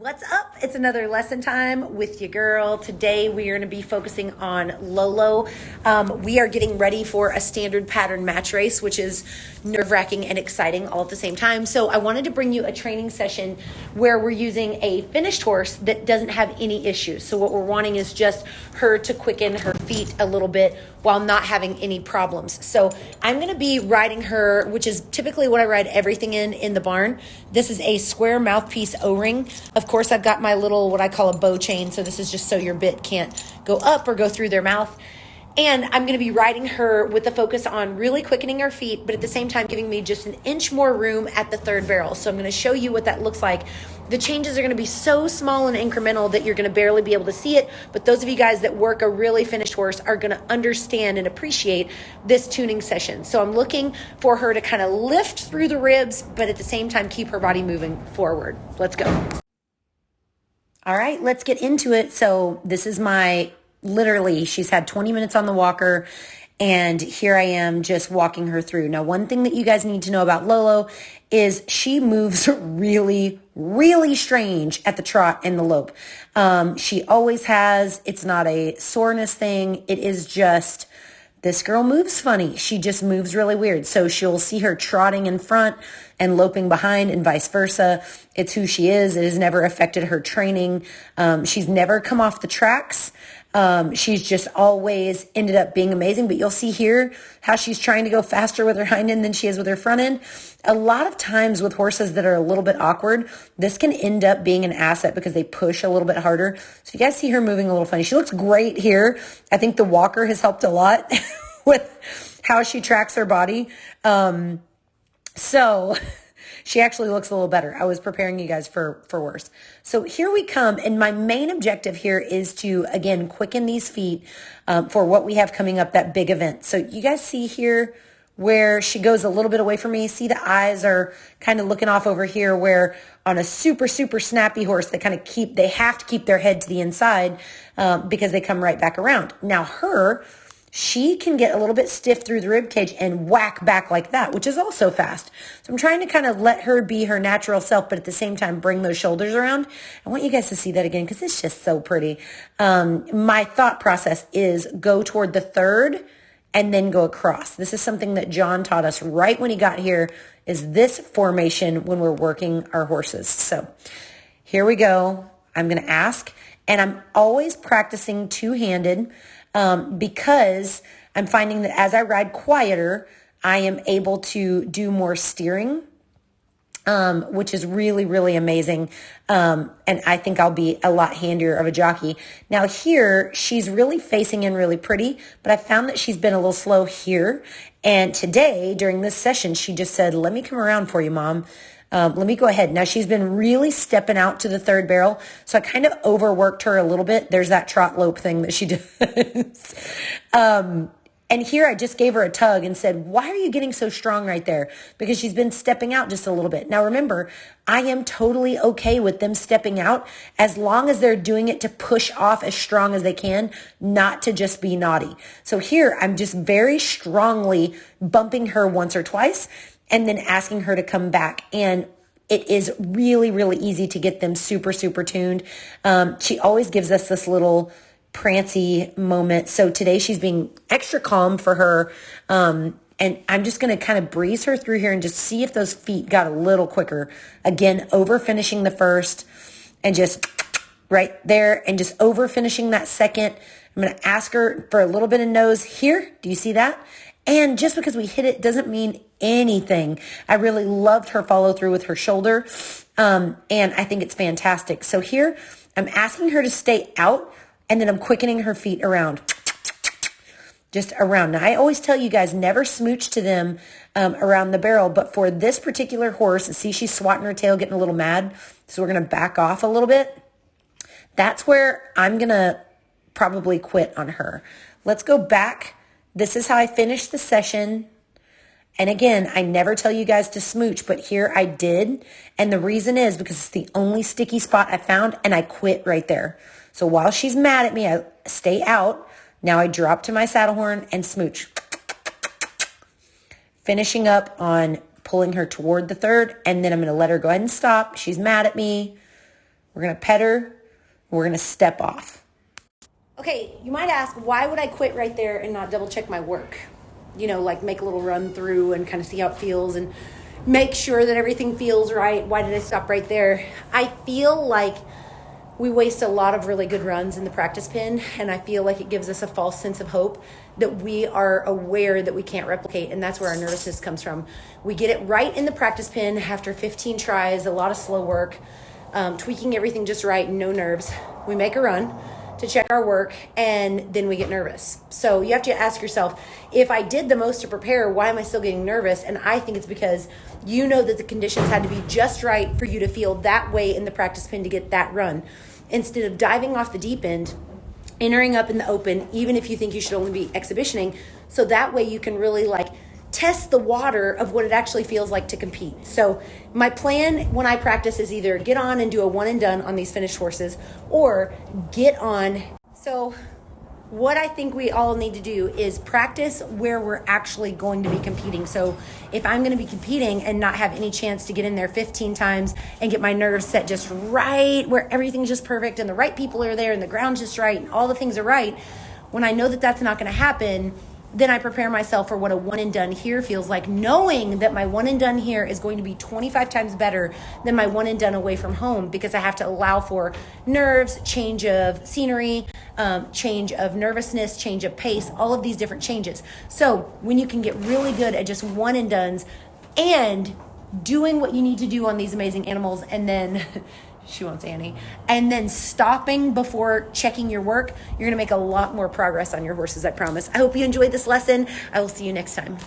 What's up? It's another lesson time with your girl. Today we are going to be focusing on Lolo. We are getting ready for a standard pattern match race, which is nerve-wracking and exciting all at the same time. So I wanted to bring you a training session where we're using a finished horse that doesn't have any issues. So what we're wanting is just her to quicken her feet a little bit while not having any problems. So I'm going to be riding her, which is typically what I ride everything in the barn. This is a square mouthpiece O-ring. Of course, I've got my little, what I call a bow chain. So this is just so your bit can't go up or go through their mouth. And I'm going to be riding her with the focus on really quickening her feet, but at the same time giving me just an inch more room at the third barrel. So I'm going to show you what that looks like. The changes are going to be so small and incremental that you're going to barely be able to see it. But those of you guys that work a really finished horse are going to understand and appreciate this tuning session. So I'm looking for her to kind of lift through the ribs, but at the same time keep her body moving forward. Let's go. All right, let's get into it. So this is literally, she's had 20 minutes on the walker, and here I am just walking her through. Now, one thing that you guys need to know about Lolo is she moves really, really strange at the trot and the lope. She always has. It's not a soreness thing. It is just, this girl moves funny. She just moves really weird. So she'll see her trotting in front and loping behind and vice versa. It's who she is. It has never affected her training. She's never come off the tracks. She's just always ended up being amazing. But you'll see here how she's trying to go faster with her hind end than she is with her front end. A lot of times with horses that are a little bit awkward, this can end up being an asset because they push a little bit harder. So you guys see her moving a little funny. She looks great here. I think the walker has helped a lot with how she tracks her body. So she actually looks a little better. I was preparing you guys for worse. So here we come. And my main objective here is to, again, quicken these feet for what we have coming up, that big event. So you guys see here where she goes a little bit away from me. See, the eyes are kind of looking off over here, where on a super, super snappy horse, they have to keep their head to the inside because they come right back around. Now she can get a little bit stiff through the rib cage and whack back like that, which is also fast. So I'm trying to kind of let her be her natural self, but at the same time, bring those shoulders around. I want you guys to see that again because it's just so pretty. My thought process is go toward the third and then go across. This is something that John taught us right when he got here, is this formation when we're working our horses. So here we go. I'm going to ask, and I'm always practicing two-handed because I'm finding that as I ride quieter, I am able to do more steering, which is really, really amazing. And I think I'll be a lot handier of a jockey. Now here, she's really facing in really pretty, but I found that she's been a little slow here. And today, during this session, she just said, let me come around for you, Mom. Let me go ahead. Now she's been really stepping out to the third barrel. So I kind of overworked her a little bit. There's that trot lope thing that she does. And here I just gave her a tug and said, why are you getting so strong right there? Because she's been stepping out just a little bit. Now remember, I am totally okay with them stepping out as long as they're doing it to push off as strong as they can, not to just be naughty. So here I'm just very strongly bumping her once or twice and then asking her to come back. And it is really, really easy to get them super, super tuned. She always gives us this little prancy moment. So today she's being extra calm for her. And I'm just going to kind of breeze her through here and just see if those feet got a little quicker. Again, over finishing the first and just right there and just over finishing that second. I'm going to ask her for a little bit of nose here. Do you see that? And just because we hit it doesn't mean anything. I really loved her follow through with her shoulder. And I think it's fantastic. So here I'm asking her to stay out, and then I'm quickening her feet around, just around. Now I always tell you guys, never smooch to them around the barrel. But for this particular horse, see, she's swatting her tail, getting a little mad. So we're going to back off a little bit. That's where I'm going to probably quit on her. Let's go back. This is how I finished the session. And again, I never tell you guys to smooch, but here I did. And the reason is because it's the only sticky spot I found, and I quit right there. So while she's mad at me, I stay out. Now I drop to my saddle horn and smooch. Finishing up on pulling her toward the third, and then I'm going to let her go ahead and stop. She's mad at me. We're going to pet her. We're going to step off. Okay, you might ask, why would I quit right there and not double check my work? Like make a little run through and kind of see how it feels and make sure that everything feels right. Why did I stop right there? I feel like we waste a lot of really good runs in the practice pin, and I feel like it gives us a false sense of hope that we are aware that we can't replicate, and that's where our nervousness comes from. We get it right in the practice pin after 15 tries, a lot of slow work, tweaking everything just right, no nerves. We make a run to check our work, and then we get nervous. So you have to ask yourself, if I did the most to prepare, why am I still getting nervous? And I think it's because you know that the conditions had to be just right for you to feel that way in the practice pin to get that run. Instead of diving off the deep end, entering up in the open, even if you think you should only be exhibitioning, so that way you can really test the water of what it actually feels like to compete. So my plan when I practice is either get on and do a one and done on these finished horses, or get on. So what I think we all need to do is practice where we're actually going to be competing. So if I'm going to be competing and not have any chance to get in there 15 times and get my nerves set just right, where everything's just perfect and the right people are there and the ground's just right and all the things are right, when I know that that's not going to happen, then I prepare myself for what a one and done here feels like, knowing that my one and done here is going to be 25 times better than my one and done away from home, because I have to allow for nerves, change of scenery, change of nervousness, change of pace, all of these different changes. So when you can get really good at just one and dones and doing what you need to do on these amazing animals, and then she wants Annie, and then stopping before checking your work, you're going to make a lot more progress on your horses, I promise. I hope you enjoyed this lesson. I will see you next time.